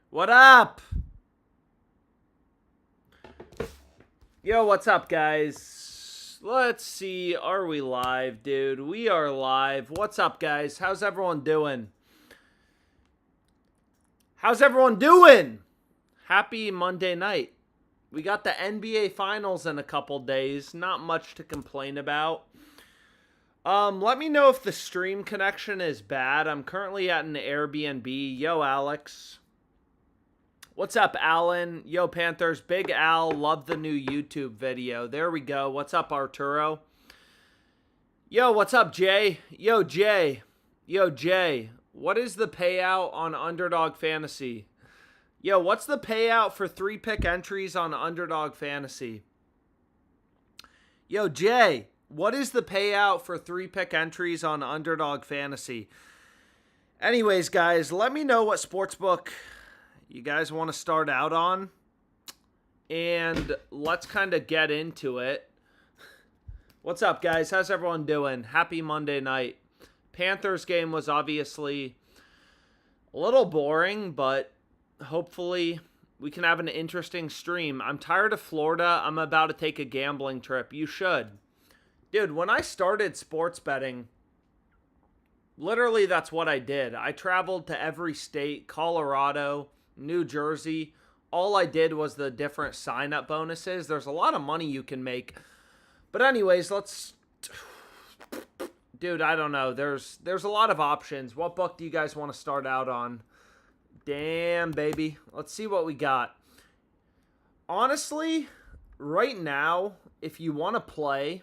What up? Yo, what's up, guys? Let's see. Are we live, dude? We are live. What's up, guys? How's everyone doing? How's everyone doing? Happy Monday night. We got the NBA Finals in a couple days. Not much to complain about. Let me know if the stream connection is bad. I'm currently at an Airbnb. Yo, Alex. What's up, Alan? Yo, Panthers. Big Al. Love the new YouTube video. There we go. What's up, Arturo? Yo, what's up, Jay? Yo, Jay. Yo, Jay. What is the payout on Underdog Fantasy? Yo, what's the payout for 3-pick entries on Underdog Fantasy? Yo, Jay. What is the payout for 3-pick entries on Underdog Fantasy? Anyways, guys, let me know what sportsbook you guys want to start out on, and let's kind of get into it. What's up, guys? How's everyone doing? Happy Monday night. Panthers game was obviously a little boring, but hopefully we can have an interesting stream. I'm tired of Florida. I'm about to take a gambling trip. You should. Dude, when I started sports betting, literally that's what I did. I traveled to every state, Colorado, New Jersey. All I did was the different sign-up bonuses. There's a lot of money you can make. But anyways, dude, I don't know. There's a lot of options. What book do you guys want to start out on? Damn, baby. Let's see what we got. Honestly, right now, if you want to play,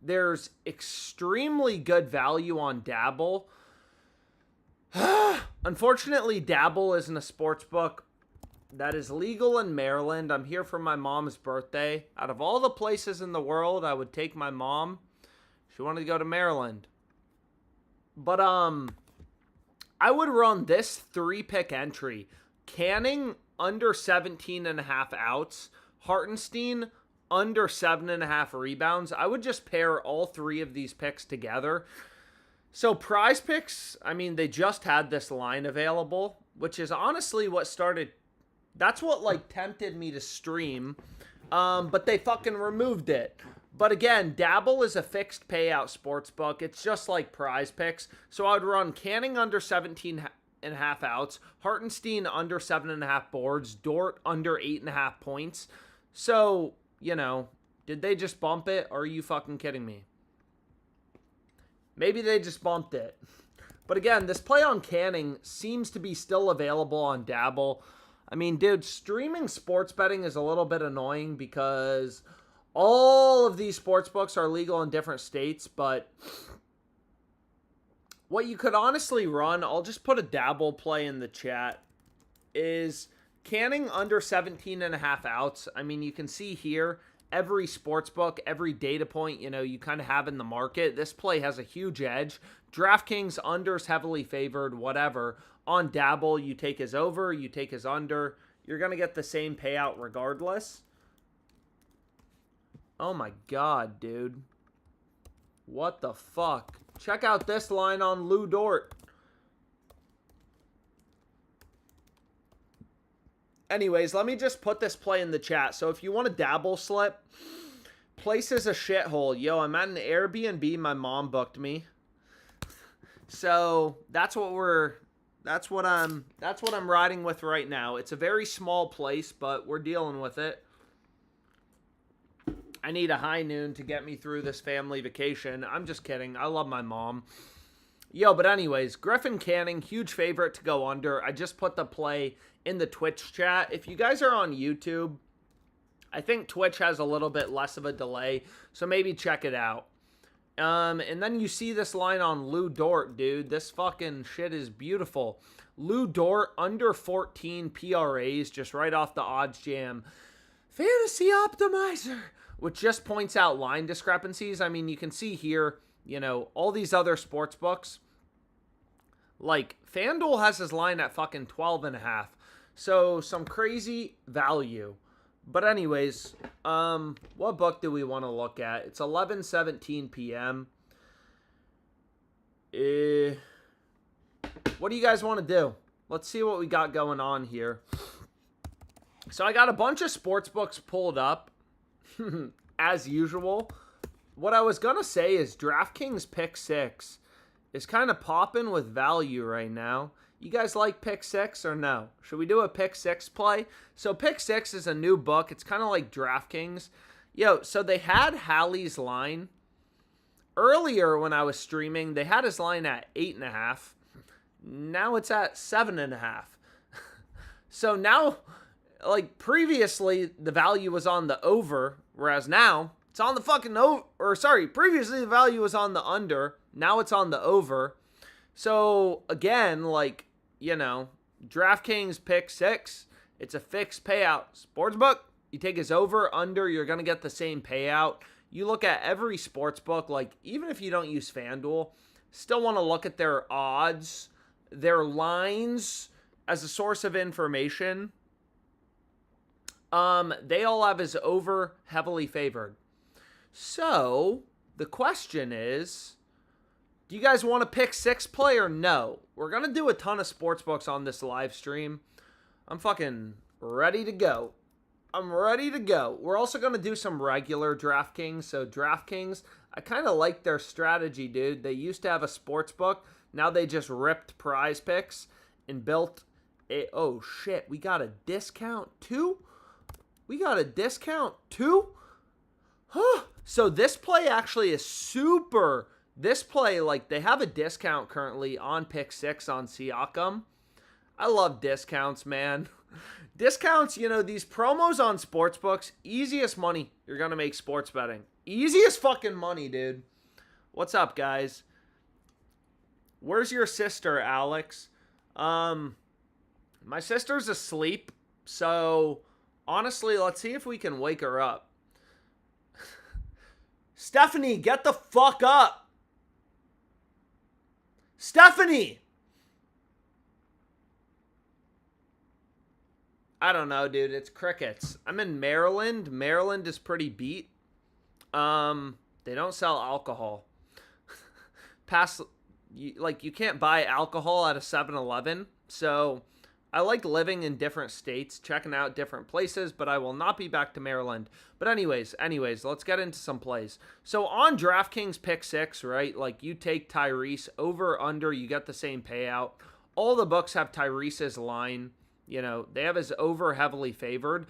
there's extremely good value on Dabble. Unfortunately, Dabble isn't a sports book that is legal in Maryland. I'm here for my mom's birthday. Out of all the places in the world, I would take my mom. She wanted to go to Maryland. But, I would run this 3-pick entry. Canning, under 17.5 outs. Hartenstein, under 7.5 rebounds. I would just pair all three of these picks together. So PrizePicks, I mean, they just had this line available, which is honestly what started, that's what like tempted me to stream, but they fucking removed it. But again, Dabble is a fixed payout sports book. It's just like PrizePicks. So I would run Canning under 17.5 outs, Hartenstein under 7.5 boards, Dort under 8.5 points. So, you know, did they just bump it? Or are you fucking kidding me? Maybe they just bumped it. But again, this play on Canning seems to be still available on Dabble. I mean, dude, streaming sports betting is a little bit annoying because all of these sports books are legal in different states. But what you could honestly run, I'll just put a Dabble play in the chat, is Canning under 17.5 outs. I mean, you can see here, every sports book, every data point, you know, you kind of have in the market. This play has a huge edge. DraftKings unders heavily favored, whatever. On Dabble, you take his over, you take his under. You're going to get the same payout regardless. Oh my God, dude. What the fuck? Check out this line on Lou Dort. Anyways, let me just put this play in the chat. So if you want a Dabble slip, place is a shithole. Yo, I'm at an Airbnb my mom booked me. So that's what I'm riding with right now. It's a very small place, but we're dealing with it. I need a high noon to get me through this family vacation. I'm just kidding. I love my mom. Yo, but anyways, Griffin Canning, huge favorite to go under. I just put the play in the Twitch chat. If you guys are on YouTube, I think Twitch has a little bit less of a delay, so maybe check it out. And then you see this line on Lou Dort, dude. This fucking shit is beautiful. Lou Dort, under 14 PRAs, just right off the odds jam. Fantasy Optimizer, which just points out line discrepancies. I mean, you can see here, you know, all these other sports books, like FanDuel has his line at fucking 12.5. So some crazy value. But anyways, what book do we want to look at? It's 11:17 p.m. What do you guys want to do? let's see what we got going on here. So I got a bunch of sports books pulled up, as usual. What I was going to say is DraftKings Pick6 is kind of popping with value right now. You guys like Pick6 or no? Should we do a Pick6 play? So Pick6 is a new book. It's kind of like DraftKings. Yo, so they had Hallie's line. Earlier when I was streaming, they had his line at 8.5. Now it's at 7.5. So now, like previously, the value was on the over, whereas now it's on the fucking over. Or sorry, previously the value was on the under. Now it's on the over. So again, like, you know, DraftKings Pick6, it's a fixed payout sportsbook. You take his over, under, you're going to get the same payout. You look at every sportsbook, like even if you don't use FanDuel, still want to look at their odds, their lines as a source of information. They all have his over heavily favored. So the question is, do you guys want to pick 6 play or no? We're going to do a ton of sports books on this live stream. I'm fucking ready to go. I'm ready to go. We're also going to do some regular DraftKings. So DraftKings, I kind of like their strategy, dude. They used to have a sports book. Now they just ripped PrizePicks and built a... Oh, shit. We got a discount too? We got a discount too? Huh. So this play actually is super... This play, like, they have a discount currently on Pick6 on Siakam. I love discounts, man. Discounts, you know, these promos on sportsbooks, easiest money you're going to make sports betting. Easiest fucking money, dude. What's up, guys? Where's your sister, Alex? My sister's asleep, so honestly, let's see if we can wake her up. Stephanie, get the fuck up. Stephanie! I don't know, dude. It's crickets. I'm in Maryland. Maryland is pretty beat. They don't sell alcohol. You can't buy alcohol at a 7-Eleven. So I like living in different states, checking out different places, but I will not be back to Maryland. But anyways, let's get into some plays. So on DraftKings Pick6, right, like you take Tyrese over, under, you get the same payout. All the books have Tyrese's line. You know, they have his over heavily favored.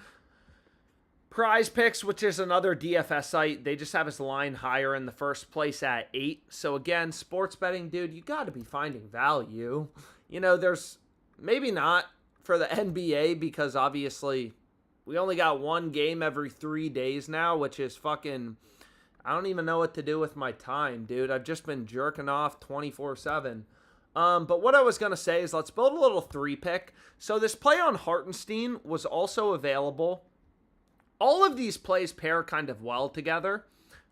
PrizePicks, which is another DFS site, they just have his line higher in the first place at 8. So again, sports betting, dude, you got to be finding value. You know, there's maybe not for the NBA because obviously we only got one game every 3 days now, which is fucking, I don't even know what to do with my time, dude. I've just been jerking off 24/7. But what I was going to say is let's build a little 3-pick. So this play on Hartenstein was also available. All of these plays pair kind of well together,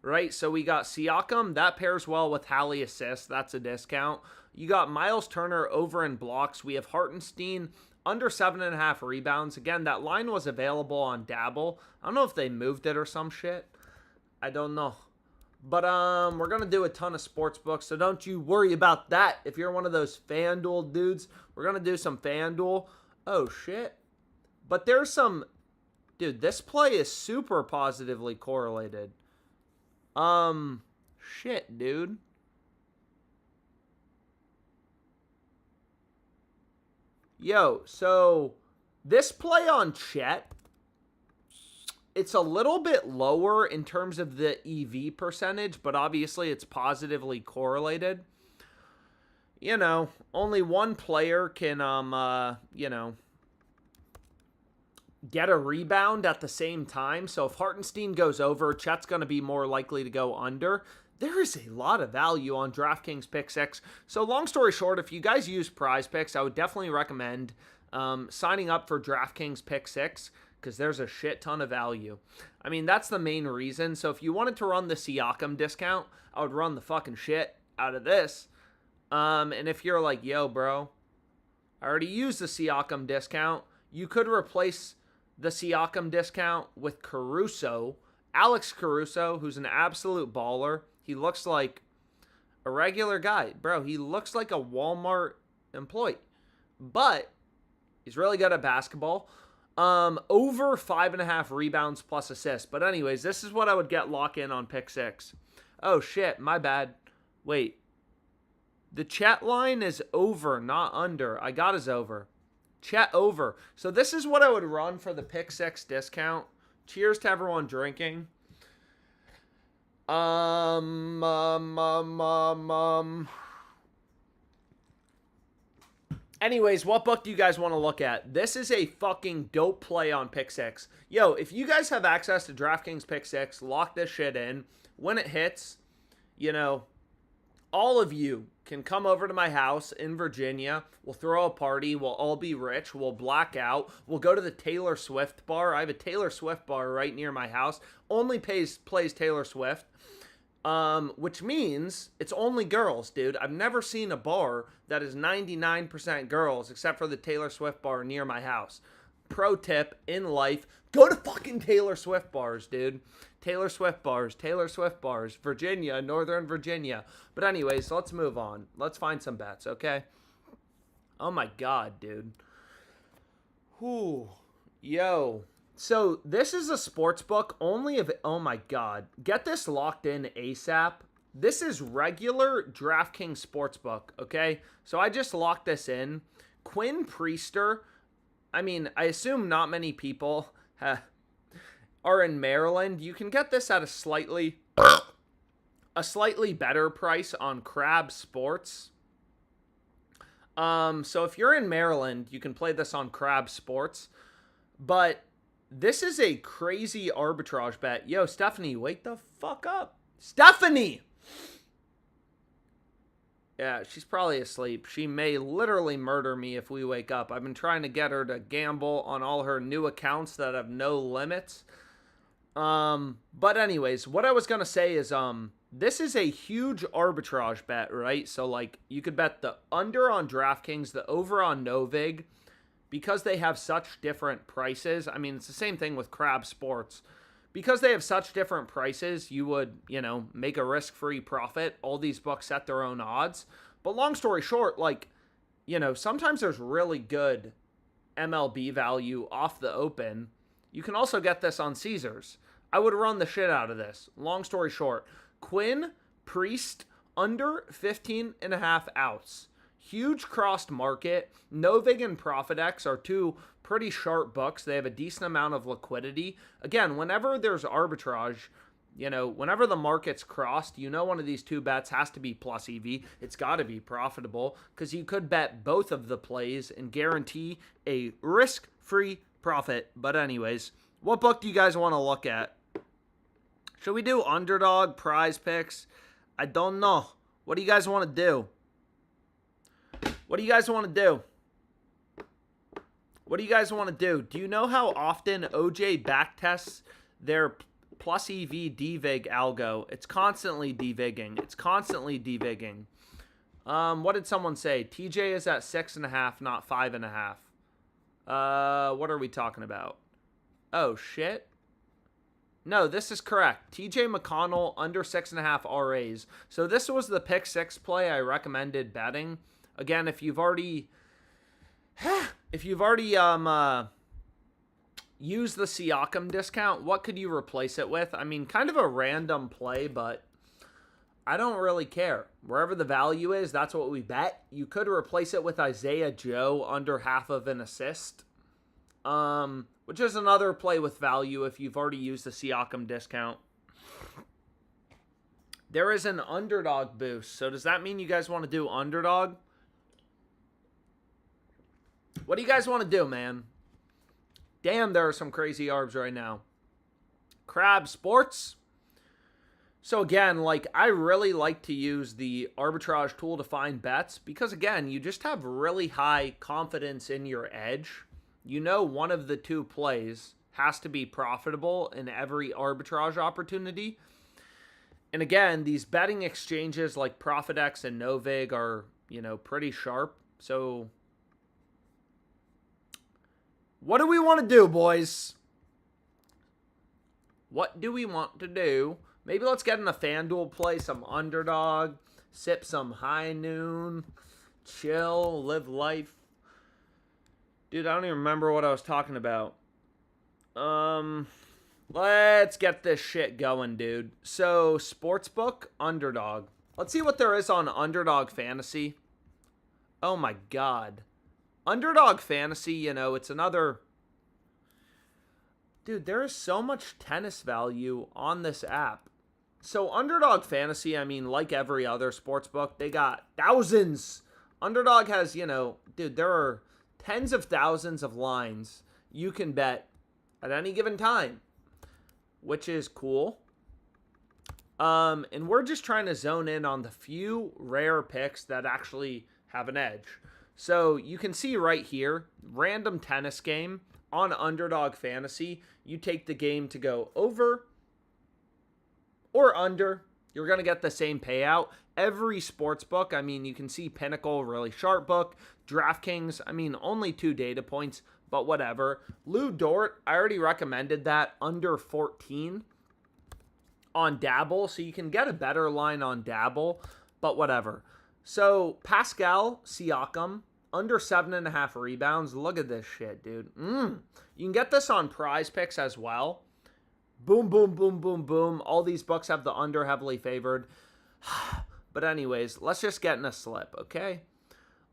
right? So we got Siakam. That pairs well with Hallie assist. That's a discount. You got Miles Turner over in blocks. We have Hartenstein under 7.5 rebounds. Again, that line was available on Dabble. I don't know if they moved it or some shit. I don't know. But we're going to do a ton of sports books, so don't you worry about that. If you're one of those FanDuel dudes, we're going to do some FanDuel. Oh, shit. But there's some... Dude, this play is super positively correlated. Shit, dude. Yo, so this play on Chet... It's a little bit lower in terms of the EV percentage, but obviously it's positively correlated. You know, only one player can, get a rebound at the same time. So if Hartenstein goes over, Chet's going to be more likely to go under. There is a lot of value on DraftKings Pick6. So long story short, if you guys use PrizePicks, I would definitely recommend signing up for DraftKings Pick6. Because there's a shit ton of value. I mean, that's the main reason. So if you wanted to run the Siakam discount, I would run the fucking shit out of this. And if you're like, yo, bro, I already used the Siakam discount, you could replace the Siakam discount with Caruso. Alex Caruso, who's an absolute baller. He looks like a regular guy. Bro, he looks like a Walmart employee. But He's really good at basketball. Over 5.5 rebounds plus assists. But anyways, this is what I would get lock in on pick 6. Oh, shit. My bad. Wait. The chat line is over, not under. I got his over. Chat over. So this is what I would run for the pick 6 discount. Cheers to everyone drinking. Anyways, what book do you guys want to look at? This is a fucking dope play on pick 6. Yo, if you guys have access to DraftKings Pick 6, lock this shit in. When it hits, you know, all of you can come over to my house in Virginia. We'll throw a party. We'll all be rich. We'll black out. We'll go to the Taylor Swift bar. I have a Taylor Swift bar right near my house. Only plays Taylor Swift. Which means it's only girls, dude. I've never seen a bar that is 99% girls except for the Taylor Swift bar near my house. Pro tip in life, go to fucking Taylor Swift bars, dude. Taylor Swift bars, Virginia, Northern Virginia. But anyways, let's move on. Let's find some bets, okay? Oh my God, dude. Whew. Yo. So this is a sports book only if, oh my God. Get this locked in ASAP. This is regular DraftKings Sportsbook, okay? So I just locked this in. Quinn Priester, I mean, I assume not many people are in Maryland. You can get this at a slightly better price on Crab Sports. So if you're in Maryland, you can play this on Crab Sports. But this is a crazy arbitrage bet. Yo, Stephanie, wake the fuck up. Stephanie! Yeah, she's probably asleep. She may literally murder me if we wake up. I've been trying to get her to gamble on all her new accounts that have no limits. But anyways, what I was going to say is, this is a huge arbitrage bet, right? So, like, you could bet the under on DraftKings, the over on Novig, because they have such different prices. I mean, it's the same thing with Crab Sports. Because they have such different prices, you would, you know, make a risk-free profit. All these books set their own odds. But long story short, like, you know, sometimes there's really good MLB value off the open. You can also get this on Caesars. I would run the shit out of this. Long story short, Quinn Priest under 15.5 outs. Huge crossed market. Novig and ProfitX are two pretty sharp books. They have a decent amount of liquidity. Again, whenever there's arbitrage, you know, whenever the market's crossed, you know one of these two bets has to be plus EV. It's got to be profitable because you could bet both of the plays and guarantee a risk-free profit. But anyways, what book do you guys want to look at? Should we do Underdog, PrizePicks? I don't know. What do you guys want to do? What do you guys want to do? What do you guys want to do? Do you know how often OJ backtests their plus EV DVIG algo? It's constantly DVIGing. It's constantly DVIGing. What did someone say? TJ is at 6.5, not 5.5. What are we talking about? Oh, shit. No, this is correct. TJ McConnell under 6.5 RAs. So this was the pick 6 play I recommended betting. Again, if you've already used the Siakam discount, what could you replace it with? I mean, kind of a random play, but I don't really care. Wherever the value is, that's what we bet. You could replace it with Isaiah Joe under half of an assist, which is another play with value if you've already used the Siakam discount. There is an underdog boost. So does that mean you guys want to do underdog? What do you guys want to do, man? Damn, there are some crazy arbs right now. Crab Sports. So again, like, I really like to use the arbitrage tool to find bets because, again, you just have really high confidence in your edge. You know one of the two plays has to be profitable in every arbitrage opportunity. And again, these betting exchanges like ProfitX and Novig are, you know, pretty sharp. So what do we want to do, boys? What do we want to do? Maybe let's get in a FanDuel play, some underdog, sip some high noon, chill, live life. Dude, I don't even remember what I was talking about. Let's get this shit going, dude. So, Sportsbook, Underdog. Let's see what there is on Underdog Fantasy. Oh my god. Underdog Fantasy, you know, it's another... Dude, there is so much tennis value on this app. So, Underdog Fantasy, I mean, like every other sportsbook, they got thousands. Underdog has, you know, dude, there are tens of thousands of lines you can bet at any given time, which is cool. And we're just trying to zone in on the few rare picks that actually have an edge. So you can see right here, random tennis game on Underdog Fantasy. You take the game to go over or under. You're going to get the same payout. Every sports book, I mean, you can see Pinnacle, really sharp book. DraftKings, I mean, only 2 data points, but whatever. Lou Dort, I already recommended that under 14 on Dabble, so you can get a better line on Dabble, but whatever. So, Pascal Siakam, under 7.5 rebounds. Look at this shit, dude. You can get this on PrizePicks as well. Boom, boom, boom, boom, boom. All these books have the under heavily favored. But anyways, let's just get in a slip, okay?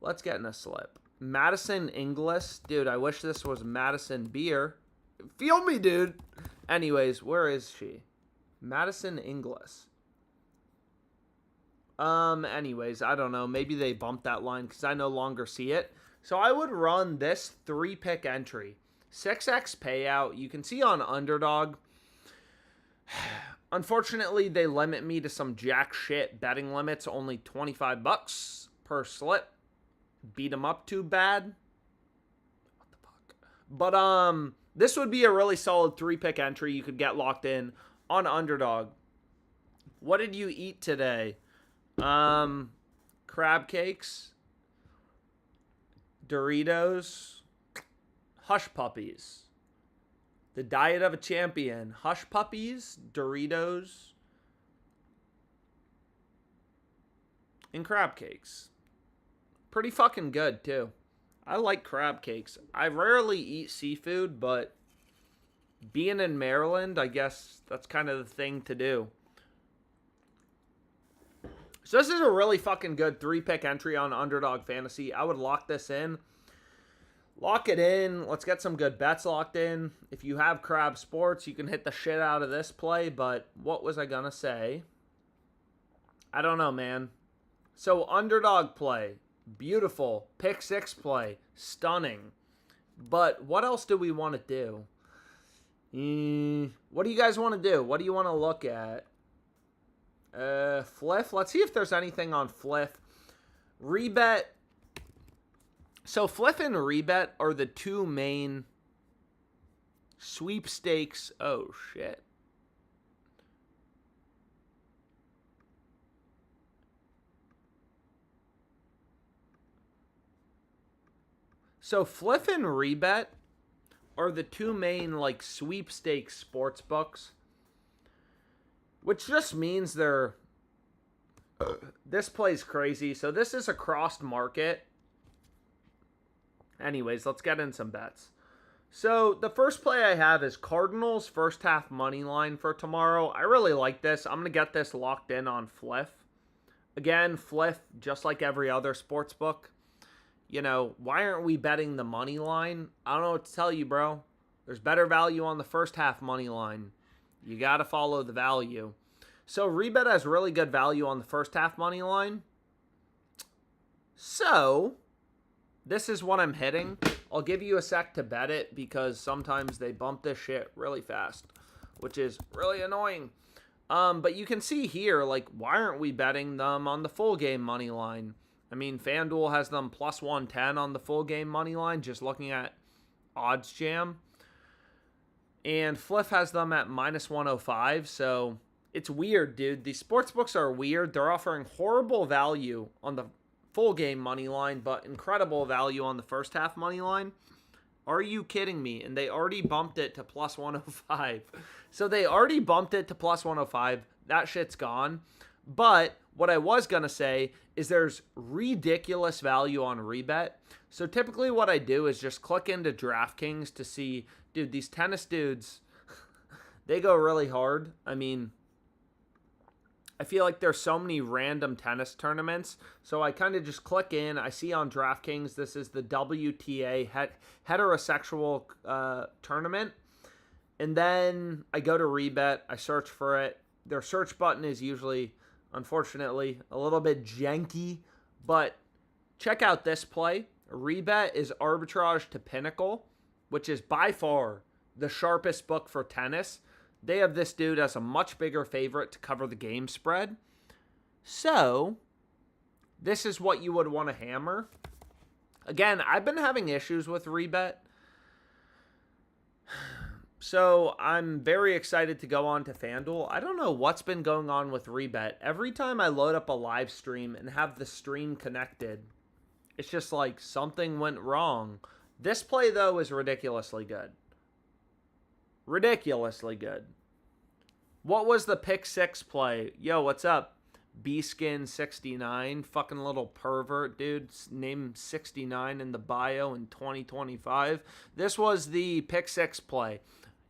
Let's get in a slip. Madison Inglis. Dude, I wish this was Madison Beer. Feel me, dude. Anyways, where is she? Madison Inglis. Anyways, I don't know. Maybe they bumped that line because I no longer see it. So I would run this 3-pick entry. 6x payout. You can see on Underdog. Unfortunately, they limit me to some jack shit betting limits. Only $25 per slip. Beat them up too bad. What the fuck? But, this would be a really solid 3-pick entry. You could get locked in on Underdog. What did you eat today? Crab cakes, Doritos, Hush Puppies. The diet of a champion. Hush Puppies, Doritos, and crab cakes. Pretty fucking good, too. I like crab cakes. I rarely eat seafood, but being in Maryland, I guess that's kind of the thing to do. So this is a really fucking good 3-pick entry on Underdog Fantasy. I would lock this in. Lock it in. Let's get some good bets locked in. If you have Crab Sports, you can hit the shit out of this play. But what was I going to say? I don't know, man. So Underdog play. Beautiful. Pick6 play. Stunning. But what else do we want to do? What do you guys want to do? What do you want to look at? Fliff. Let's see if there's anything on Fliff. Rebet. So Fliff and Rebet are the 2 main sweepstakes. Oh, shit. So Fliff and Rebet are the 2 main, like, sweepstakes sports books. Which just means they're... This play's crazy. So this is a crossed market. Anyways, let's get in some bets. So the first play I have is Cardinals first half money line for tomorrow. I really like this. I'm going to get this locked in on Fliff. Again, Fliff, just like every other sports book. You know, why aren't we betting the money line? I don't know what to tell you, bro. There's better value on the first half money line. You got to follow the value. So Rebet has really good value on the first half money line. So this is what I'm hitting. I'll give you a sec to bet it because sometimes they bump this shit really fast, which is really annoying. But you can see here, like, why aren't we betting them on the full game money line? I mean, FanDuel has them plus 110 on the full game money line, just looking at Odds Jam. And Fliff has them at minus 105, so it's weird, dude. These sportsbooks are weird. They're offering horrible value on the full game money line, but incredible value on the first half money line. Are you kidding me? And they already bumped it to plus 105. So they already bumped it to plus 105. That shit's gone. But what I was going to say is there's ridiculous value on Rebet. So typically what I do is just click into DraftKings to see, dude, these tennis dudes, they go really hard. I mean, I feel like there's so many random tennis tournaments. So I kind of just click in. I see on DraftKings, this is the WTA heterosexual tournament. And then I go to Rebet. I search for it. Their search button is usually, unfortunately, a little bit janky. But check out this play. Rebet is Arbitrage to Pinnacle, which is by far the sharpest book for tennis. They have this dude as a much bigger favorite to cover the game spread. So, this is what you would want to hammer. Again, I've been having issues with Rebet. So, I'm very excited to go on to FanDuel. I don't know what's been going on with Rebet. Every time I load up a live stream and have the stream connected, it's just like something went wrong. This play, though, is ridiculously good. Ridiculously good. What was the Pick6 play? Yo, what's up? Bskin69, fucking little pervert, dude. Name 69 in the bio in 2025. This was the Pick6 play.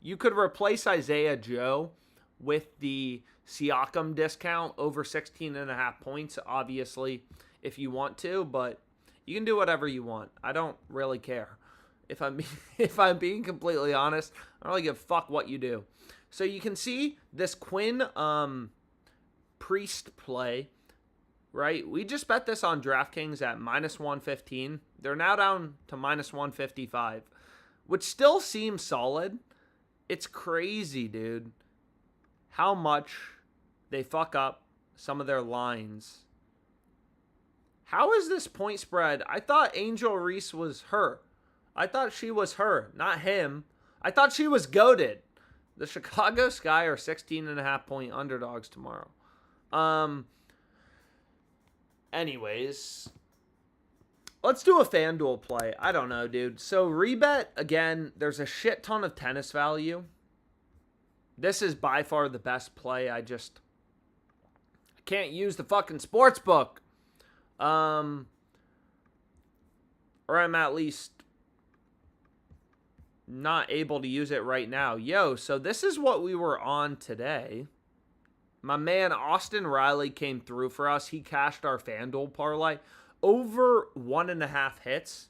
You could replace Isaiah Joe with the Siakam discount over 16.5 points, obviously, if you want to, but you can do whatever you want. I don't really care. If I'm being completely honest, I don't really give a fuck what you do. So you can see this Quinn Priest play, right? We just bet this on DraftKings at -115. They're now down to -155, which still seems solid. It's crazy, dude, how much they fuck up some of their lines. How is this point spread? I thought Angel Reese was her. I thought she was her, not him. I thought she was goated. The Chicago Sky are 16.5 point underdogs tomorrow. Anyways, let's do a FanDuel play. I don't know, dude. So Rebet, again, there's a shit ton of tennis value. This is by far the best play. I can't use the fucking sports book. Or I'm at least not able to use it right now. Yo, so this is what we were on today. My man Austin Riley came through for us. He cashed our FanDuel parlay. Over 1.5 hits.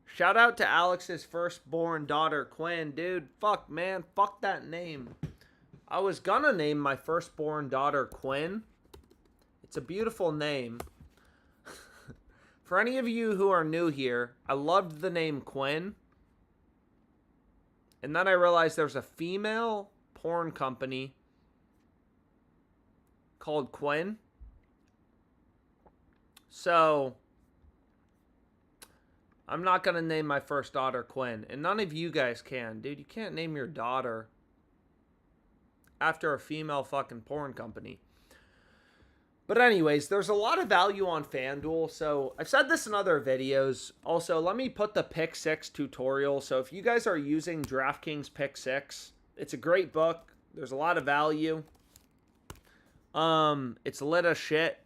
Shout out to Alex's firstborn daughter, Quinn. Dude, fuck, man. Fuck that name. I was gonna name my firstborn daughter Quinn. It's a beautiful name. For any of you who are new here, I loved the name Quinn. And then I realized there's a female porn company called Quinn. So, I'm not going to name my first daughter Quinn. And none of you guys can. Dude, you can't name your daughter after a female fucking porn company. But anyways, there's a lot of value on FanDuel. So I've said this in other videos. Also, let me put the Pick6 tutorial. So if you guys are using DraftKings Pick6, it's a great book. There's a lot of value. It's lit as shit.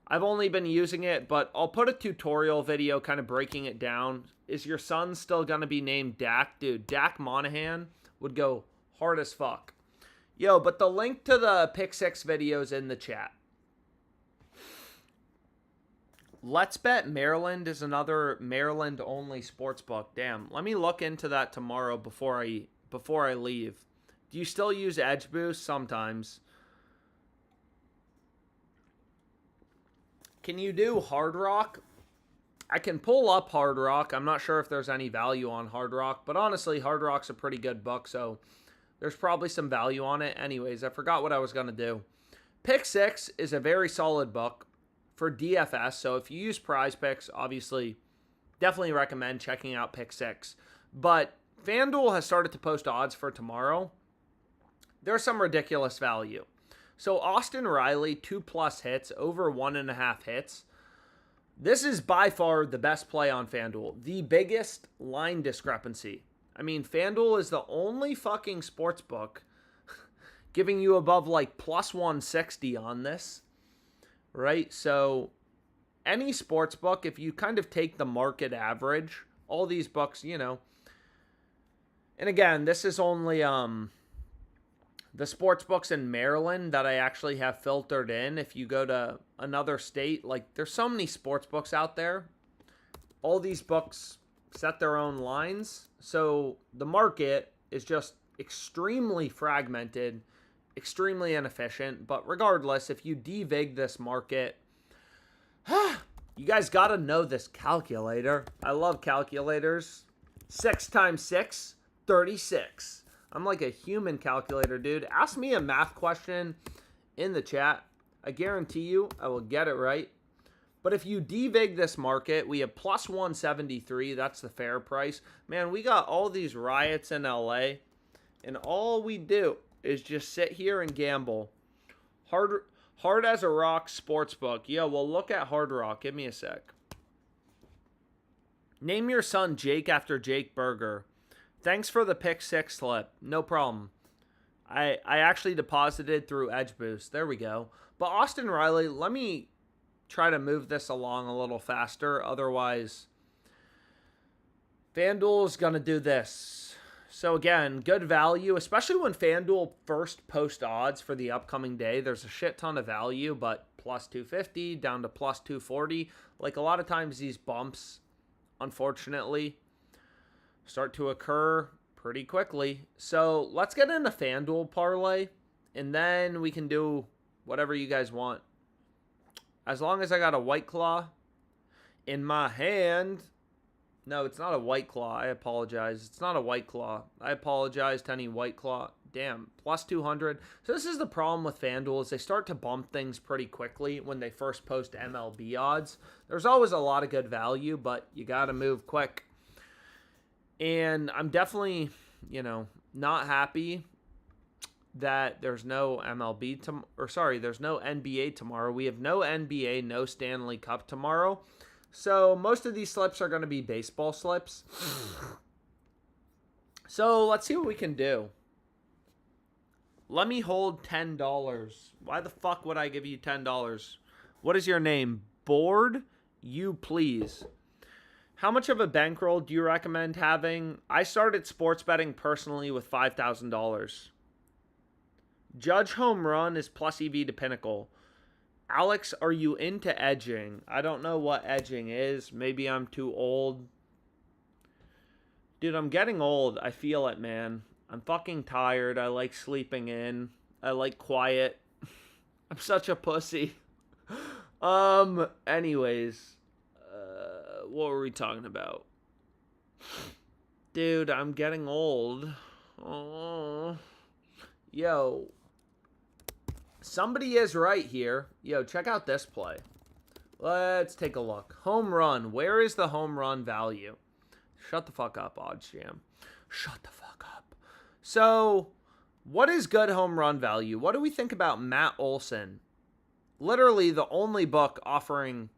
I've only been using it, but I'll put a tutorial video kind of breaking it down. Is your son still going to be named Dak? Dude, Dak Monahan would go hard as fuck. Yo, but the link to the Pick6 video is in the chat. Let's Bet Maryland is another Maryland-only sportsbook. Damn, let me look into that tomorrow before I leave. Do you still use Edge Boost? Sometimes. Can you do Hard Rock? I can pull up Hard Rock. I'm not sure if there's any value on Hard Rock, but honestly, Hard Rock's a pretty good book, so there's probably some value on it. Anyways, I forgot what I was going to do. Pick6 is a very solid book for DFS, so if you use PrizePicks, obviously, definitely recommend checking out Pick6. But FanDuel has started to post odds for tomorrow. There's some ridiculous value. So Austin Riley, 2+ hits, over 1.5 hits. This is by far the best play on FanDuel. The biggest line discrepancy. I mean, FanDuel is the only fucking sports book. giving you above like plus 160 on this, right? So any sports book, if you kind of take the market average, all these books, you know, and again, this is only the sports books in Maryland that I actually have filtered in. If you go to another state, like there's so many sports books out there. All these books set their own lines. So the market is just extremely fragmented, extremely inefficient. But regardless, if you devig this market, you guys got to know this calculator. I love calculators. 6 times 6, 36. I'm like a human calculator, dude. Ask me a math question in the chat. I guarantee you I will get it right. But if you devig this market, we have plus 173. That's the fair price. Man, we got all these riots in LA, and all we do is just sit here and gamble. Hard as a Rock Sportsbook. Yo, well, look at Hard Rock. Give me a sec. Name your son Jake after Jake Berger. Thanks for the Pick6 slip. No problem. I actually deposited through Edge Boost. There we go. But Austin Riley, let me try to move this along a little faster. Otherwise, FanDuel is going to do this. So again, good value, especially when FanDuel first post odds for the upcoming day. There's a shit ton of value, but plus 250 down to plus 240. Like a lot of times these bumps, unfortunately, start to occur pretty quickly. So let's get into FanDuel parlay, and then we can do whatever you guys want. As long as I got a White Claw in my hand. No, it's not a White Claw. I apologize. It's not a White Claw. I apologize to any White Claw. Damn, plus 200. So this is the problem with FanDuel is they start to bump things pretty quickly when they first post MLB odds. There's always a lot of good value, but you got to move quick. And I'm definitely, not happy that there's no MLB there's no NBA tomorrow. We have no NBA, no Stanley Cup tomorrow. So most of these slips are going to be baseball slips. So let's see what we can do. Let me hold $10. Why the fuck would I give you $10? What is your name? Board? You please. How much of a bankroll do you recommend having? I started sports betting personally with $5,000. Judge home run is plus EV to Pinnacle. Alex, are you into edging? I don't know what edging is. Maybe I'm too old. Dude, I'm getting old. I feel it, man. I'm fucking tired. I like sleeping in. I like quiet. I'm such a pussy. Anyways. What were we talking about? Dude, I'm getting old. Oh. Yo. Somebody is right here. Yo, check out this play. Let's take a look. Home run. Where is the home run value? Shut the fuck up, Odds Jam. Shut the fuck up. So, what is good home run value? What do we think about Matt Olson? Literally the only book offering...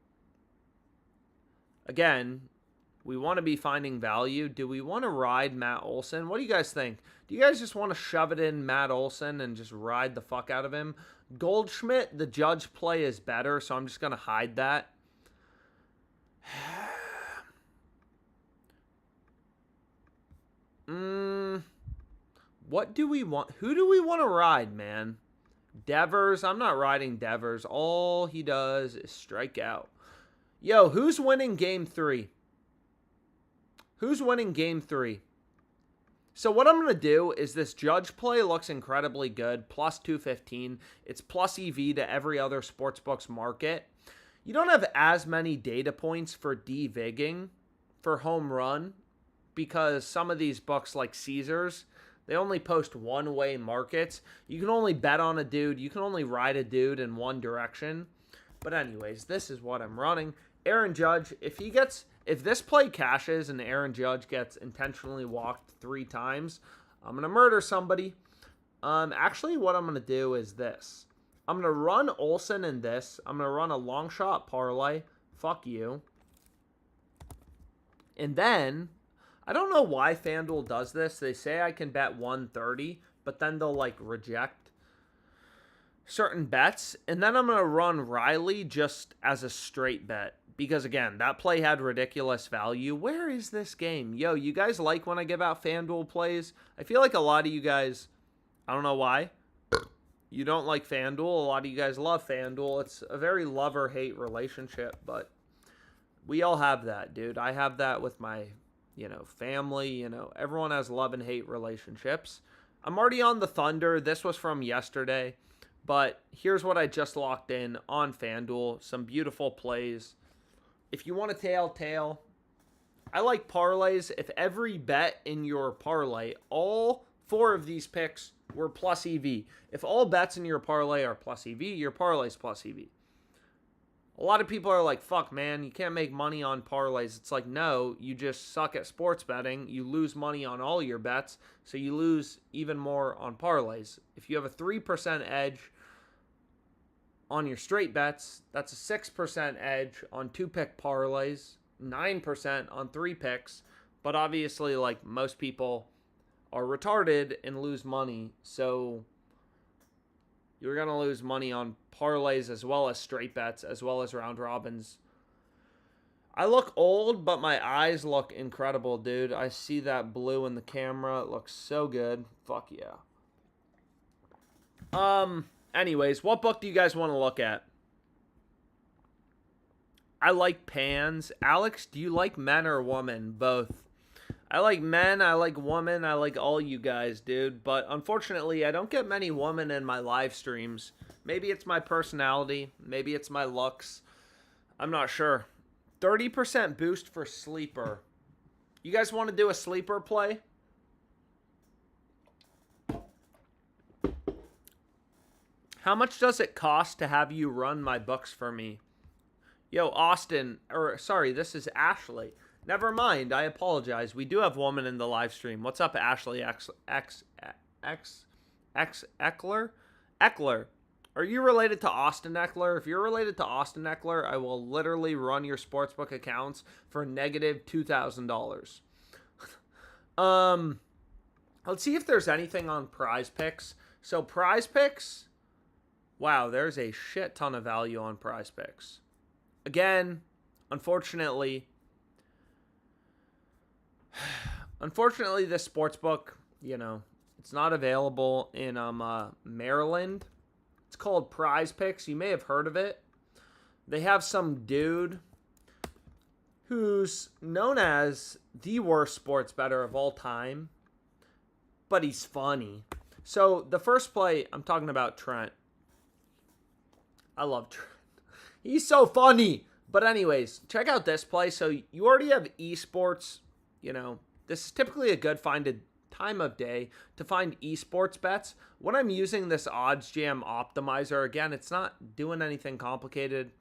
Again, we want to be finding value. Do we want to ride Matt Olson? What do you guys think? Do you guys just want to shove it in Matt Olson and just ride the fuck out of him? Goldschmidt, the judge play is better, so I'm just going to hide that. What do we want? Who do we want to ride, man? Devers? I'm not riding Devers. All he does is strike out. Yo, who's winning game 3? Who's winning game 3? So what I'm going to do is this judge play looks incredibly good. Plus 215. It's plus EV to every other sportsbook's market. You don't have as many data points for devigging for home run because some of these books like Caesars, they only post one-way markets. You can only bet on a dude. You can only ride a dude in one direction. But anyways, this is what I'm running. Aaron Judge, if this play cashes and Aaron Judge gets intentionally walked 3 times, I'm going to murder somebody. Actually, what I'm going to do is this. I'm going to run Olsen in this. I'm going to run a long shot parlay. Fuck you. And then, I don't know why FanDuel does this. They say I can bet 130, but then they'll, reject. certain bets, and then I'm going to run Riley just as a straight bet. Because, again, that play had ridiculous value. Where is this game? Yo, you guys like when I give out FanDuel plays? I feel like a lot of you guys, I don't know why, you don't like FanDuel. A lot of you guys love FanDuel. It's a very love or hate relationship, but we all have that, dude. I have that with my, family. Everyone has love and hate relationships. I'm already on the Thunder. This was from yesterday, but here's what I just locked in on FanDuel. Some beautiful plays. If you want to tail. I like parlays. If every bet in your parlay, all 4 of these picks were plus EV. If all bets in your parlay are plus EV, your parlay's plus EV. A lot of people are like, fuck, man, you can't make money on parlays. It's like, no, you just suck at sports betting. You lose money on all your bets, so you lose even more on parlays. If you have a 3% edge on your straight bets, that's a 6% edge on 2-pick parlays, 9% on 3 picks. But obviously, like, most people are retarded and lose money, so you're going to lose money on parlays as well as straight bets, as well as round robins. I look old, but my eyes look incredible, dude. I see that blue in the camera. It looks so good. Fuck yeah. Anyways, what book do you guys want to look at? I like pans. Alex, do you like men or women? Both. I like men, I like women, I like all you guys, dude. But unfortunately, I don't get many women in my live streams. Maybe it's my personality. Maybe it's my looks. I'm not sure. 30% boost for sleeper. You guys want to do a sleeper play? How much does it cost to have you run my books for me? Yo, Austin, this is Ashley. Never mind, I apologize. We do have woman in the live stream. What's up, Ashley Eckler? Eckler. Are you related to Austin Eckler? If you're related to Austin Eckler, I will literally run your sportsbook accounts for negative $2,000. Let's see if there's anything on PrizePicks. So PrizePicks, wow, there's a shit ton of value on PrizePicks. Again, unfortunately, this sportsbook, it's not available in Maryland. It's called PrizePicks. You may have heard of it. They have some dude who's known as the worst sports bettor of all time, but he's funny. So the first play, I'm talking about Trent. I love Trent. He's so funny. But anyways, check out this play. So you already have esports. This is typically a good time of day to find esports bets. When I'm using this odds jam optimizer, again, it's not doing anything complicated.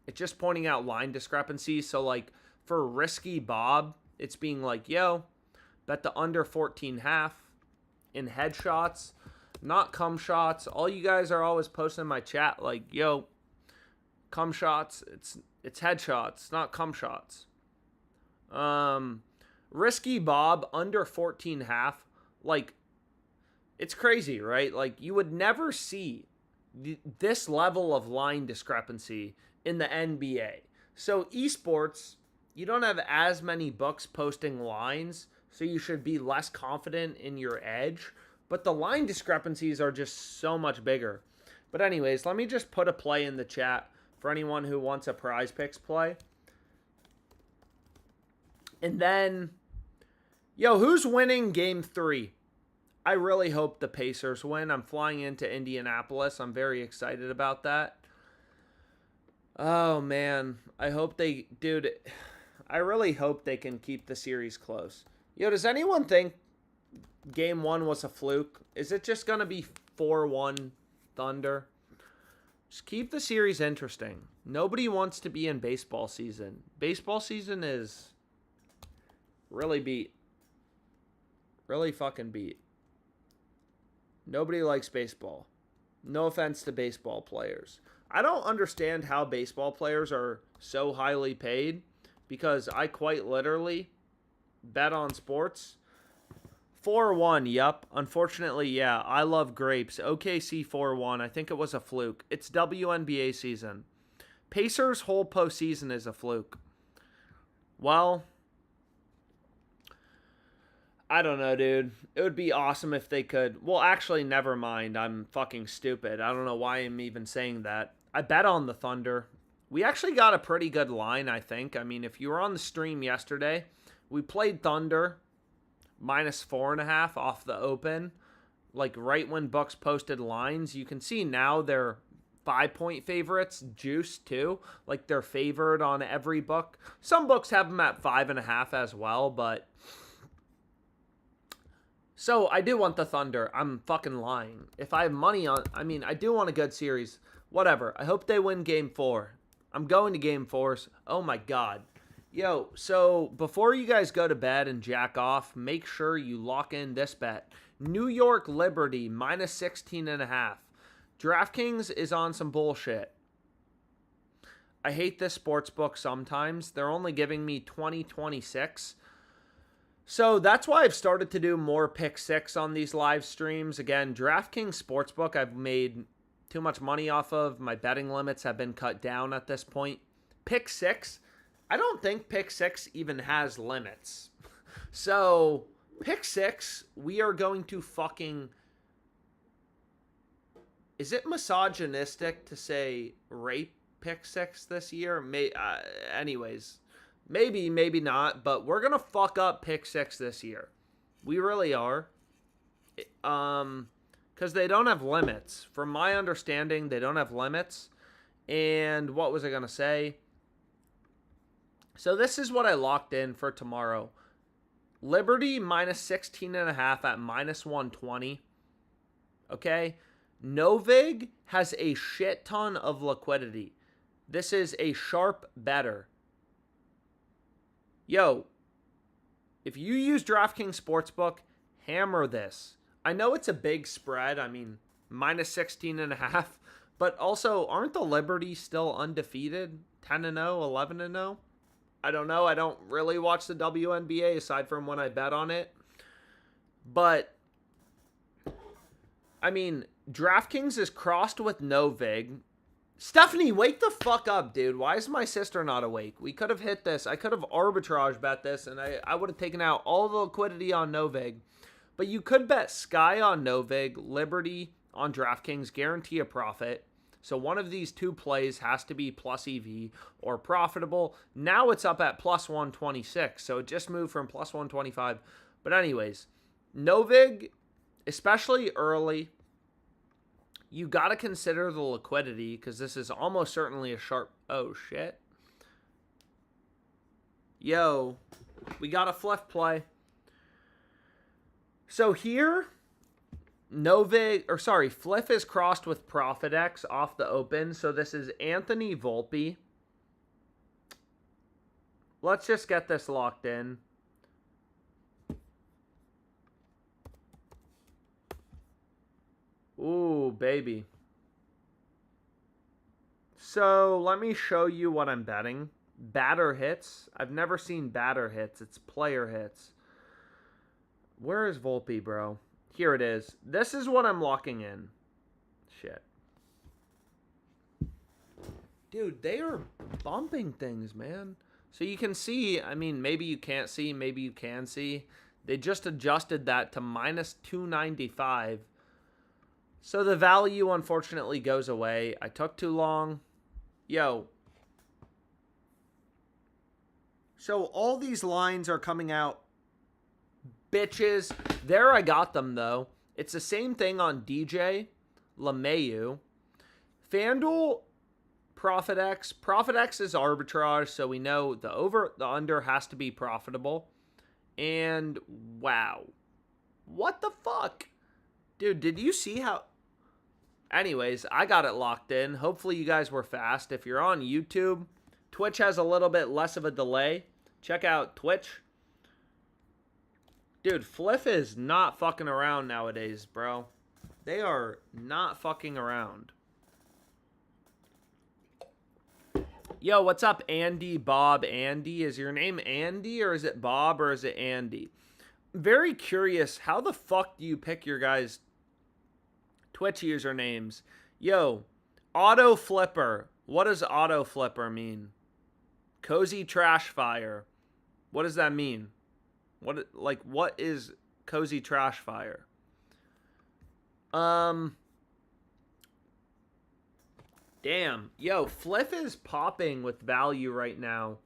It's just pointing out line discrepancies. So like for Risky Bob, it's being like, yo, bet the under 14.5 in headshots, not cum shots. All you guys are always posting in my chat like, yo, cum shots, it's headshots, not cum shots. Risky Bob under 14.5, like, it's crazy, right? Like, you would never see this level of line discrepancy in the NBA. So esports, you don't have as many books posting lines, so you should be less confident in your edge, but the line discrepancies are just so much bigger. But anyways, let me just put a play in the chat for anyone who wants a PrizePicks play. And then, yo, who's winning game 3? I really hope the Pacers win. I'm flying into Indianapolis. I'm very excited about that. Oh, man. I really hope they can keep the series close. Yo, does anyone think game 1 was a fluke? Is it just going to be 4-1 Thunder? Just keep the series interesting. Nobody wants to be in baseball season. Baseball season is really beat. Really fucking beat. Nobody likes baseball. No offense to baseball players. I don't understand how baseball players are so highly paid because I quite literally bet on sports 4-1, yup. Unfortunately, yeah, I love grapes. OKC 4-1. I think it was a fluke. It's WNBA season. Pacers' whole postseason is a fluke. Well, I don't know, dude. It would be awesome if they could. Well, actually, never mind. I'm fucking stupid. I don't know why I'm even saying that. I bet on the Thunder. We actually got a pretty good line, I think. I mean, if you were on the stream yesterday, we played Thunder -4.5 off the open. Like right when Bucks posted lines, you can see now they're 5-point favorites, juice too. Like they're favored on every book. Some books have them at 5.5 as well, but so I do want the Thunder. I'm fucking lying. If I have money on, I mean, I do want a good series. Whatever. I hope they win Game 4. I'm going to Game 4. Oh my God. Yo, so before you guys go to bed and jack off, make sure you lock in this bet. New York Liberty -16.5. DraftKings is on some bullshit. I hate this sports book sometimes. They're only giving me 20-26. So that's why I've started to do more Pick6 on these live streams. Again, DraftKings Sportsbook I've made too much money off of. My betting limits have been cut down at this point. Pick6, I don't think Pick6 even has limits. So, Pick6, we are going to fucking... Is it misogynistic to say rape Pick6 this year? Anyways, maybe, maybe not, but we're going to fuck up Pick6 this year. We really are. Because they don't have limits. From my understanding, they don't have limits. And what was I going to say? So this is what I locked in for tomorrow. Liberty -16.5 at -120. Okay? Novig has a shit ton of liquidity. This is a sharp better. Yo, if you use DraftKings Sportsbook, hammer this. I know it's a big spread. I mean, -16.5. But also, aren't the Liberty still undefeated? 10-0, 11-0? I don't know. I don't really watch the WNBA aside from when I bet on it. But, I mean, DraftKings is crossed with no vig. Stephanie, wake the fuck up, dude. Why is my sister not awake? We could have hit this. I could have arbitrage bet this, and I would have taken out all the liquidity on no vig. But you could bet Sky on no vig, Liberty on DraftKings, guarantee a profit. So one of these two plays has to be plus EV or profitable. Now it's up at +126. So it just moved from +125. But anyways, Novig, especially early, you got to consider the liquidity because this is almost certainly a sharp... Oh, shit. Yo, we got a fluff play. So here... Fliff is crossed with Profit X off the open. So this is Anthony Volpe. Let's just get this locked in. Ooh, baby. So let me show you what I'm betting. Batter hits. I've never seen batter hits. It's player hits. Where is Volpe, bro? Here it is. This is what I'm locking in. Shit. Dude, they are bumping things, man. So you can see, I mean, maybe you can't see, maybe you can see. They just adjusted that to -295. So the value, unfortunately, goes away. I took too long. Yo. So all these lines are coming out. Bitches. There I got them, though. It's the same thing on DJ, LeMayu. FanDuel, Profit X. Profit X is arbitrage, so we know the under has to be profitable. And, wow. What the fuck? Dude, did you see how... Anyways, I got it locked in. Hopefully you guys were fast. If you're on YouTube, Twitch has a little bit less of a delay. Check out Twitch. Dude, Fliff is not fucking around nowadays, bro. They are not fucking around. Yo, what's up, Andy, Bob, Andy? Is your name Andy, or is it Bob, or is it Andy? very curious, how the fuck do you pick your guys' Twitch usernames? Yo, Auto Flipper. What does Auto Flipper mean? Cozy Trash Fire. What does that mean? What is Cozy Trash Fire? Damn. Yo, Fliff is popping with value right now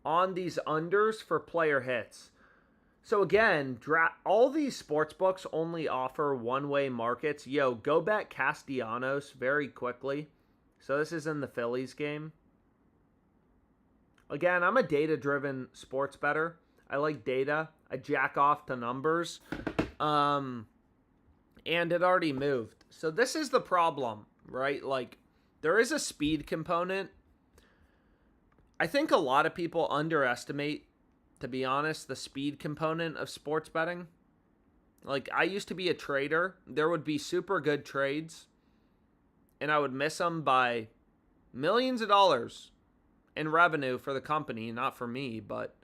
on these unders for player hits. So again, all these sports books only offer one-way markets. Yo, go bet Castellanos very quickly. So this is in the Phillies game. Again, I'm a data-driven sports bettor. I like data. I jack off to numbers. And it already moved. So this is the problem, right? Like, there is a speed component. I think a lot of people underestimate, to be honest, the speed component of sports betting. Like, I used to be a trader. There would be super good trades, and I would miss them by millions of dollars in revenue for the company, not for me. But,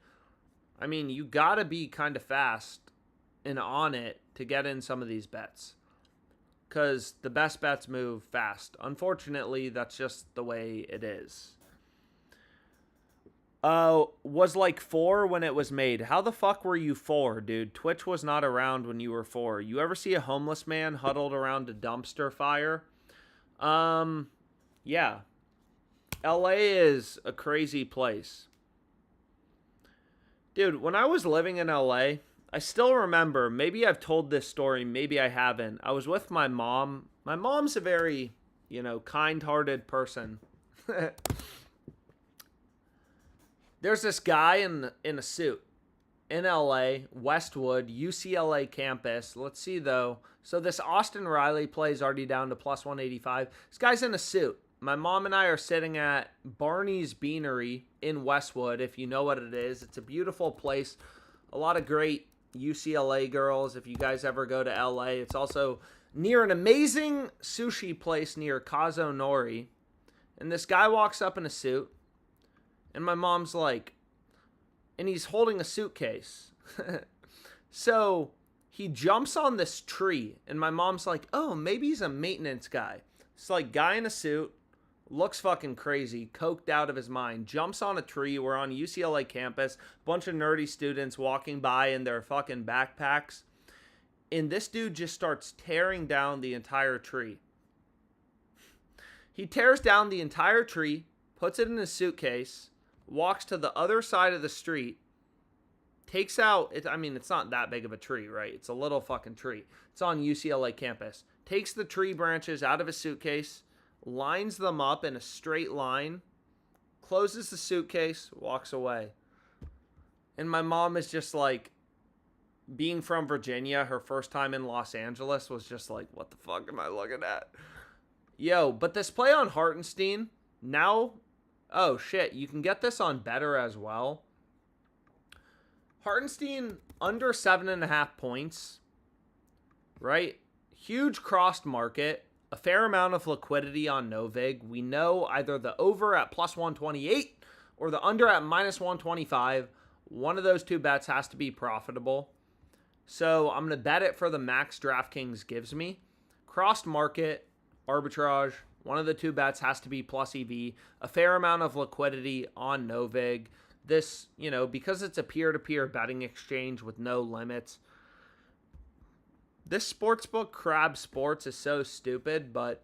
I mean, you got to be kind of fast and on it to get in some of these bets, because the best bets move fast. Unfortunately, that's just the way it is. Was like 4 when it was made. How the fuck were you 4, dude? Twitch was not around when you were 4. You ever see a homeless man huddled around a dumpster fire? Yeah. LA is a crazy place. Dude, when I was living in LA, I still remember, maybe I've told this story, maybe I haven't. I was with my mom. My mom's a very, kind-hearted person. There's this guy in a suit in LA, Westwood, UCLA campus. Let's see, though. So this Austin Riley play is already down to plus 185. This guy's in a suit. My mom and I are sitting at Barney's Beanery in Westwood, if you know what it is. It's a beautiful place. A lot of great UCLA girls, if you guys ever go to LA. It's also near an amazing sushi place near Kazunori. And this guy walks up in a suit. And my mom's like, and he's holding a suitcase. So he jumps on this tree. And my mom's like, oh, maybe he's a maintenance guy. It's like guy in a suit, looks fucking crazy, coked out of his mind, jumps on a tree. We're on UCLA campus, bunch of nerdy students walking by in their fucking backpacks. And this dude just starts tearing down the entire tree. He tears down the entire tree, puts it in his suitcase, walks to the other side of the street, takes out, it's not that big of a tree, right? It's a little fucking tree. It's on UCLA campus. Takes the tree branches out of his suitcase, lines them up in a straight line, closes the suitcase, walks away. And my mom is just like, being from Virginia, her first time in Los Angeles was just like, what the fuck am I looking at? Yo, but this play on Hartenstein, now... Oh, shit. You can get this on Better as well. Hartenstein, under 7.5 points. Right? Huge crossed market. A fair amount of liquidity on Novig. We know either the over at plus 128 or the under at minus 125. One of those two bets has to be profitable. So I'm going to bet it for the max DraftKings gives me. Crossed market, arbitrage. One of the two bets has to be plus EV. A fair amount of liquidity on Novig. This, because it's a peer-to-peer betting exchange with no limits. This sportsbook, Crab Sports, is so stupid, but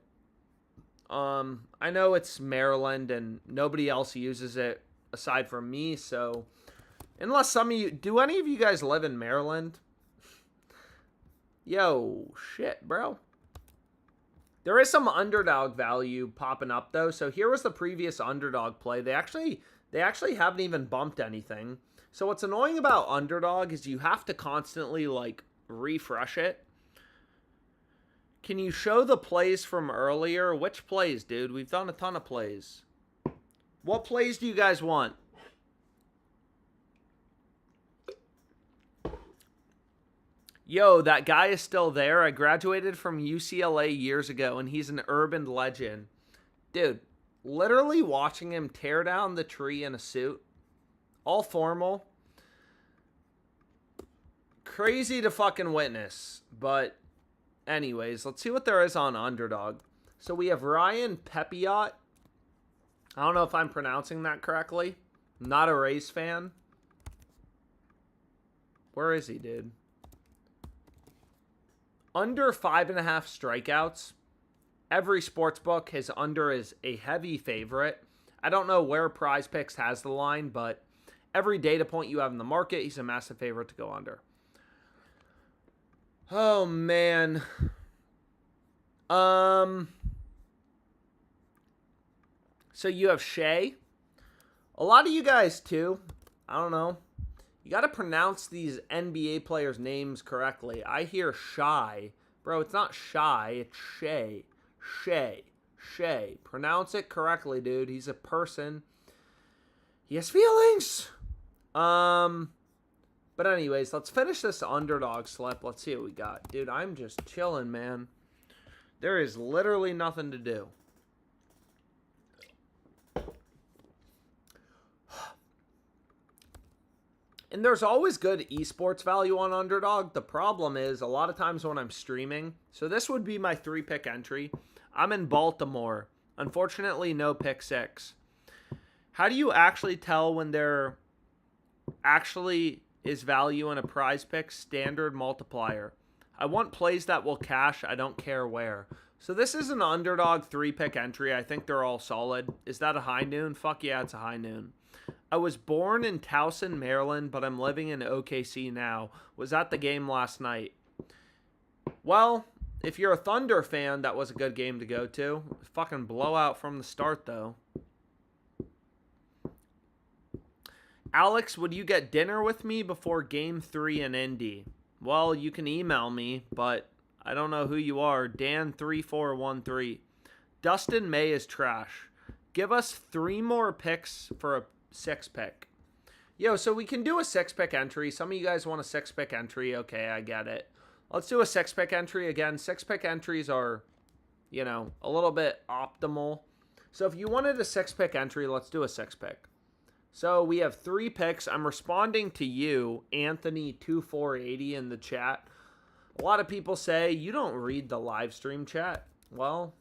I know it's Maryland and nobody else uses it aside from me, so unless some of you... Do any of you guys live in Maryland? Yo, shit, bro. There is some underdog value popping up, though. So here was the previous underdog play. They actually haven't even bumped anything. So what's annoying about underdog is you have to constantly, refresh it. Can you show the plays from earlier? Which plays, dude? We've done a ton of plays. What plays do you guys want? Yo, that guy is still there. I graduated from UCLA years ago, and he's an urban legend. Dude, literally watching him tear down the tree in a suit, all formal. Crazy to fucking witness. But anyways, let's see what there is on Underdog. So we have Ryan Pepiot. I don't know if I'm pronouncing that correctly. I'm not a Rays fan. Where is he, dude? Under 5.5 strikeouts. Every sportsbook has under is a heavy favorite. I don't know where PrizePicks has the line, but every data point you have in the market, he's a massive favorite to go under. Oh, man. So you have Shea. A lot of you guys, too. I don't know. You got to pronounce these NBA players' names correctly. I hear Shy. Bro, it's not Shy. It's Shea. Shea. Pronounce it correctly, dude. He's a person. He has feelings. But anyways, let's finish this Underdog slip. Let's see what we got. Dude, I'm just chilling, man. There is literally nothing to do. And there's always good esports value on Underdog. The problem is a lot of times when I'm streaming, so this would be my 3-pick entry. I'm in Baltimore. Unfortunately, no Pick6. How do you actually tell when there actually is value in a PrizePicks standard multiplier? I want plays that will cash. I don't care where. So this is an Underdog 3-pick entry. I think they're all solid. Is that a high noon? Fuck yeah, it's a high noon. I was born in Towson, Maryland, but I'm living in OKC now. Was at the game last night. Well, if you're a Thunder fan, that was a good game to go to. Fucking blowout from the start, though. Alex, would you get dinner with me before Game 3 in Indy? Well, you can email me, but I don't know who you are. Dan3413. Dustin May is trash. Give us 3 more picks for a 6-pick. Yo, so we can do a 6-pick entry. Some of you guys want a 6-pick entry. Okay, I get it. Let's do a 6-pick entry. Again, 6-pick entries are, you know, a little bit optimal. So if you wanted a 6-pick entry, let's do a 6-pick. So we have 3 picks. I'm responding to you, Anthony2480 in the chat. A lot of people say you don't read the live stream chat. Well,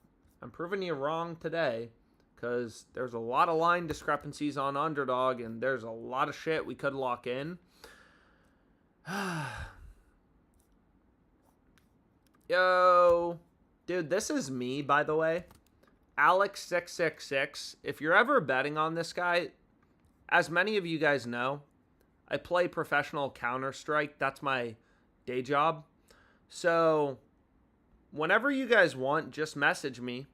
I'm proving you wrong today. Because there's a lot of line discrepancies on Underdog, and there's a lot of shit we could lock in. Yo. Dude, this is me, by the way. Alex666. If you're ever betting on this guy, as many of you guys know, I play professional Counter-Strike. That's my day job. So, whenever you guys want, just message me.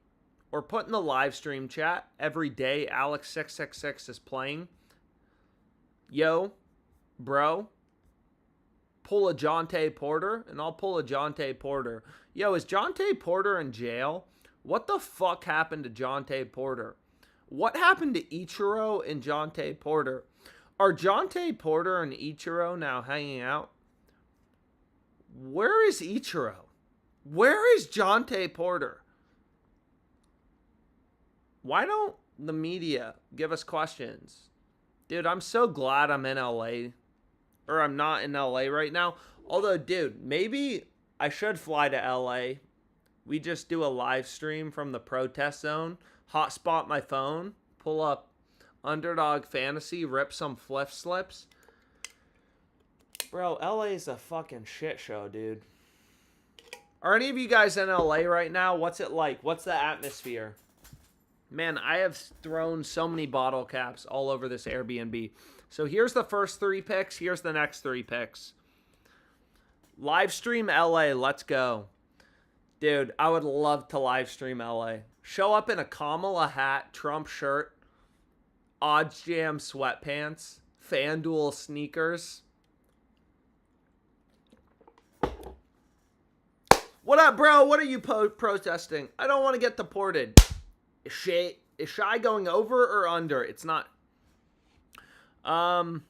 Or put in the live stream chat every day Alex666 is playing. Yo, bro, pull a Jonte Porter, and I'll pull a Jonte Porter. Yo, is Jonte Porter in jail? What the fuck happened to Jonte Porter? What happened to Ichiro and Jonte Porter? Are Jonte Porter and Ichiro now hanging out? Where is Ichiro? Where is Jonte Porter? Why don't the media give us questions? Dude, I'm so glad I'm in LA. Or I'm not in LA right now. Although, dude, maybe I should fly to LA. We just do a live stream from the protest zone. Hotspot my phone. Pull up Underdog Fantasy. Rip some flip slips. Bro, LA is a fucking shit show, dude. Are any of you guys in LA right now? What's it like? What's the atmosphere? Man, I have thrown so many bottle caps all over this Airbnb. So here's the first 3 picks. Here's the next 3 picks. Live stream LA. Let's go. Dude, I would love to live stream LA. Show up in a Kamala hat, Trump shirt, Odds Jam sweatpants, FanDuel sneakers. What up, bro? What are you protesting? I don't want to get deported. Is Shy going over or under? It's not. I'm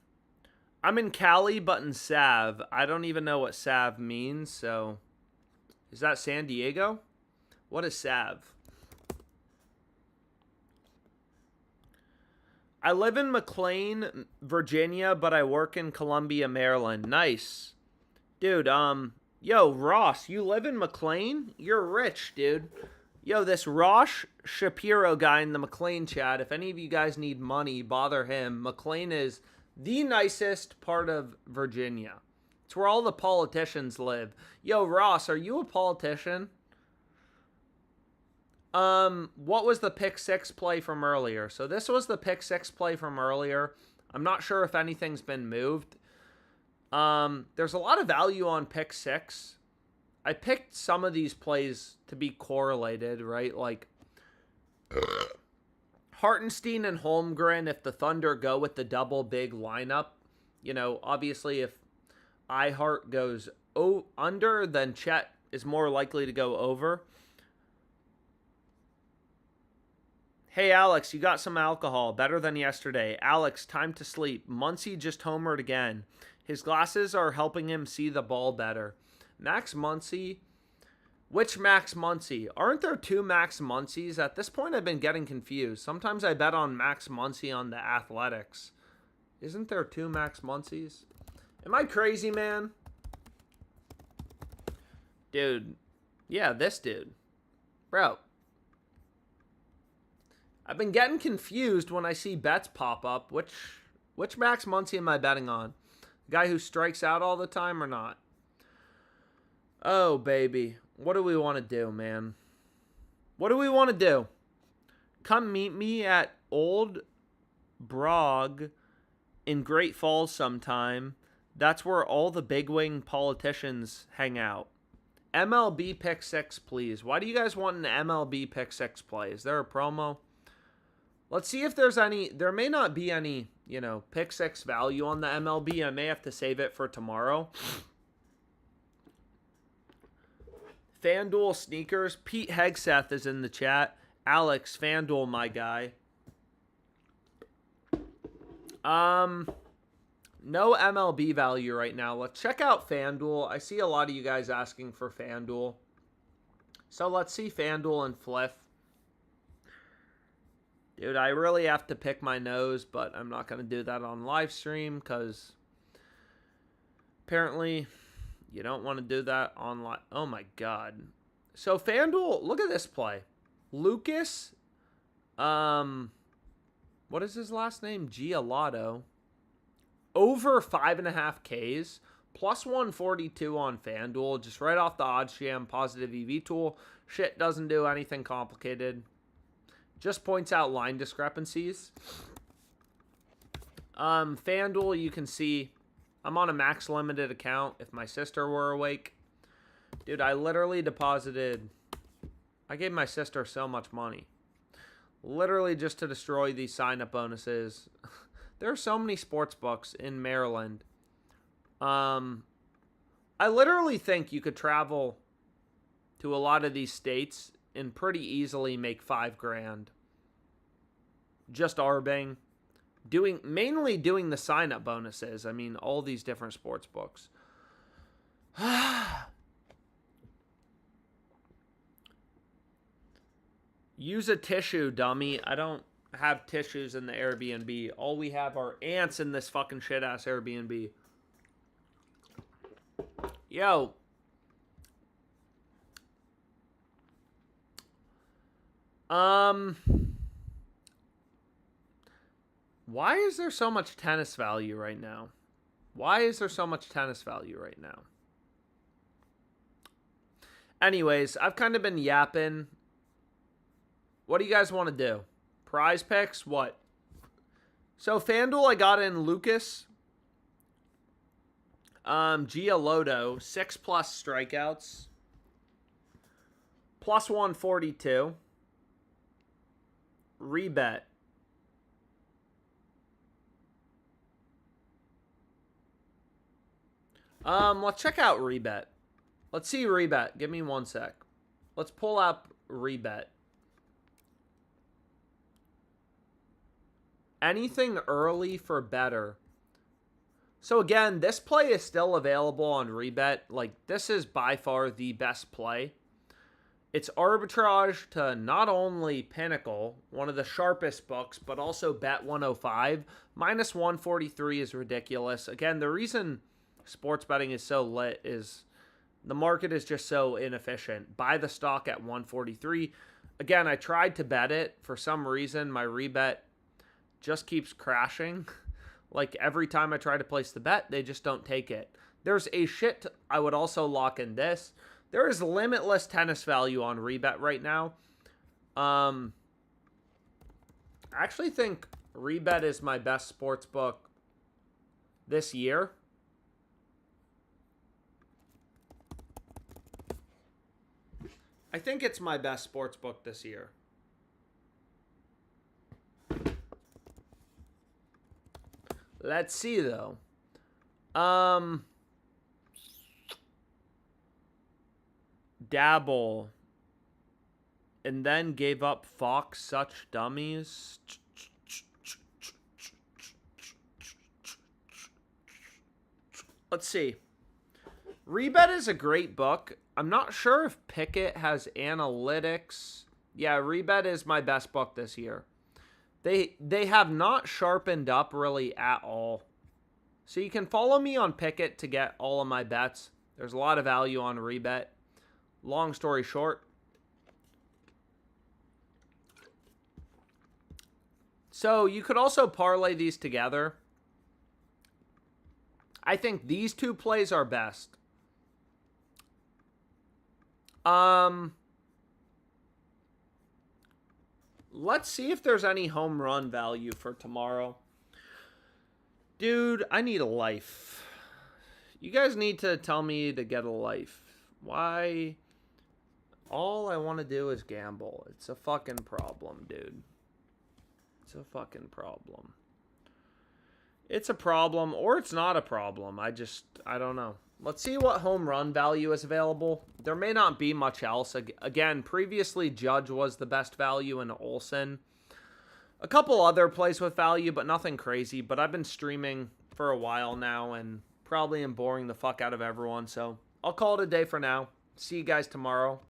in Cali, but in Sav. I don't even know what Sav means, so. Is that San Diego? What is Sav? I live in McLean, Virginia, but I work in Columbia, Maryland. Nice. Dude, yo, Ross, you live in McLean? You're rich, dude. Yo, this Ross Shapiro guy in the McLean chat, if any of you guys need money, bother him. McLean is the nicest part of Virginia. It's where all the politicians live. Yo, Ross, are you a politician? What was the pick six play from earlier? So this was the pick six play from earlier. I'm not sure if anything's been moved. There's a lot of value on pick six. I picked some of these plays to be correlated, right? Like Hartenstein and Holmgren, if the Thunder go with the double big lineup, obviously if iHart goes under, then Chet is more likely to go over. Hey, Alex, you got some alcohol. Better than yesterday. Alex, time to sleep. Muncy just homered again. His glasses are helping him see the ball better. Max Muncy? Which Max Muncy? Aren't there two Max Muncies? At this point, I've been getting confused. Sometimes I bet on Max Muncy on the Athletics. Isn't there two Max Muncies? Am I crazy, man? Dude. Yeah, this dude. Bro. I've been getting confused when I see bets pop up. Which Max Muncy am I betting on? The guy who strikes out all the time or not? Oh, baby. What do we want to do, man? What do we want to do? Come meet me at Old Brog in Great Falls sometime. That's where all the big-wing politicians hang out. MLB Pick6, please. Why do you guys want an MLB Pick6 play? Is there a promo? Let's see if there's any. There may not be any, pick six value on the MLB. I may have to save it for tomorrow. FanDuel sneakers. Pete Hegseth is in the chat. Alex, FanDuel, my guy. No MLB value right now. Let's check out FanDuel. I see a lot of you guys asking for FanDuel. So let's see FanDuel and Fliff. Dude, I really have to pick my nose, but I'm not going to do that on live stream because apparently you don't want to do that on live. Oh, my God. So, FanDuel, look at this play. Lucas, what is his last name? Giolotto. Over 5.5 Ks, plus 142 on FanDuel, just right off the OddsJam positive EV tool. Shit doesn't do anything complicated. Just points out line discrepancies. FanDuel, you can see I'm on a max limited account if my sister were awake. Dude, I literally deposited. I gave my sister so much money. Literally just to destroy these sign-up bonuses. There are so many sports books in Maryland. I literally think you could travel to a lot of these states and pretty easily make $5,000. Just arbing. Mainly doing the sign-up bonuses. I mean, all these different sports books. Use a tissue, dummy. I don't have tissues in the Airbnb. All we have are ants in this fucking shit-ass Airbnb. Yo. Why is there so much tennis value right now? Anyways, I've kind of been yapping. What do you guys want to do? PrizePicks? What? So, FanDuel, I got in Lucas. Giolotto, 6+ strikeouts. Plus 142. Rebet. Let's check out Rebet. Let's see Rebet. Give me one sec. Let's pull up Rebet. Anything early for better. So again, this play is still available on Rebet. Like, this is by far the best play. It's arbitrage to not only Pinnacle, one of the sharpest books, but also Bet 105. Minus 143 is ridiculous. Again, the reason Sports betting is so lit. The market is just so inefficient. Buy the stock at 143. Again, I tried to bet it. For some reason, my rebet just keeps crashing. Like every time I try to place the bet, they just don't take it. There's a shit. I would also lock in this. There is limitless tennis value on Rebet right now. I actually think Rebet is my best sports book this year. I think it's my best sports book this year. Let's see though. Dabble. And then gave up Fox, such dummies. Let's see. Rebet is a great book. I'm not sure if Pickett has analytics. Yeah, Rebet is my best book this year. They have not sharpened up really at all. So you can follow me on Pickett to get all of my bets. There's a lot of value on Rebet. Long story short. So you could also parlay these together. I think these two plays are best. Let's see if there's any home run value for tomorrow. Dude, I need a life. You guys need to tell me to get a life. Why? All I want to do is gamble. It's a fucking problem, dude. It's a fucking problem. It's a problem, or it's not a problem. I don't know. Let's see what home run value is available. There may not be much else. Again, previously Judge was the best value in Olsen. A couple other plays with value, but nothing crazy. But I've been streaming for a while now and probably am boring the fuck out of everyone. So I'll call it a day for now. See you guys tomorrow.